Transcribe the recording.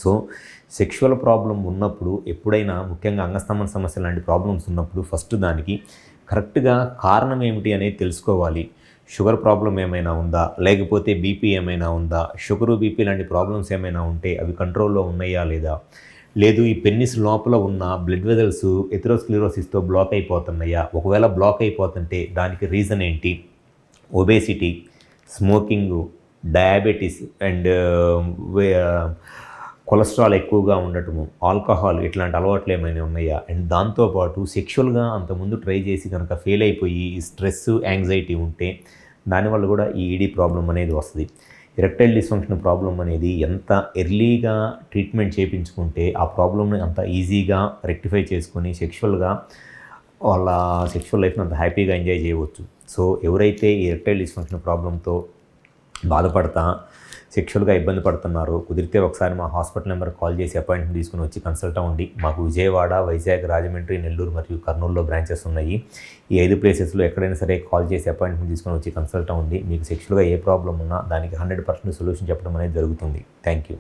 So sexual problem ఉన్నప్పుడు ఎప్పుడైనా ముఖ్యంగా అంగస్తంభన సమస్య లాంటి ప్రాబ్లమ్స్ ఉన్నప్పుడు ఫస్ట్ దానికి కరెక్ట్గా కారణం ఏమిటి అనేది తెలుసుకోవాలి. షుగర్ ప్రాబ్లం ఏమైనా ఉందా, లేకపోతే బీపీ ఏమైనా ఉందా, షుగరు బీపీ లాంటి ప్రాబ్లమ్స్ ఏమైనా ఉంటే అవి కంట్రోల్లో ఉన్నాయా లేదా, లేదు ఈ పెన్నిస్ లోపల ఉన్న బ్లడ్ వెజల్స్ ఎథెరోస్క్లెరోసిస్తో బ్లాక్ అయిపోతున్నాయా, ఒకవేళ బ్లాక్ అయిపోతుంటే దానికి రీజన్ ఏంటి, obesity, smoking, diabetes and cholesterol ఎక్కువగా ఉండటము, ఆల్కహాల్ ఇట్లాంటి అలవాట్లు ఏమైనా ఉన్నాయా, అండ్ దాంతోపాటు సెక్షువల్గా అంతకుముందు ట్రై చేసి కనుక ఫెయిల్ అయిపోయి ఈ స్ట్రెస్ యాంగ్జైటీ ఉంటే దానివల్ల కూడా ఈ ఈడీ ప్రాబ్లం అనేది వస్తుంది. ఎరెక్టైల్ డిస్ఫంక్షన్ ప్రాబ్లం అనేది ఎంత ఎర్లీగా ట్రీట్మెంట్ చేయించుకుంటే ఆ ప్రాబ్లమ్ని అంత ఈజీగా రెక్టిఫై చేసుకొని సెక్షువల్గా వాళ్ళ సెక్షువల్ లైఫ్ని అంత హ్యాపీగా ఎంజాయ్ చేయవచ్చు. సో ఎవరైతే ఈ ఎరెక్టైల్ డిస్ఫంక్షన్ ప్రాబ్లంతో బాధపడతా సెక్షువల్గా ఇబ్బంది పడుతున్నారో కుదిరితే ఒకసారి మా హాస్పిటల్ నెంబర్ కాల్ చేసి అపాయింట్మెంట్ తీసుకుని వచ్చి కన్సల్ట్ అవ్వండి. మాకు విజయవాడ, వైజాగ్, రాజమండ్రి, నెల్లూరు మరియు కర్నూలులో బ్రాంచెస్ ఉన్నాయి. ఈ 5 ప్లేసెస్లో ఎక్కడైనా సరే కాల్ చేసి అపాయింట్మెంట్ తీసుకుని వచ్చి కన్సల్ట్ అవ్వండి. మీకు సెక్షువల్గా ఏ ప్రాబ్లం ఉన్నా దానికి 100% సొల్యూషన్ చెప్పడం అనేది జరుగుతుంది. Thank you.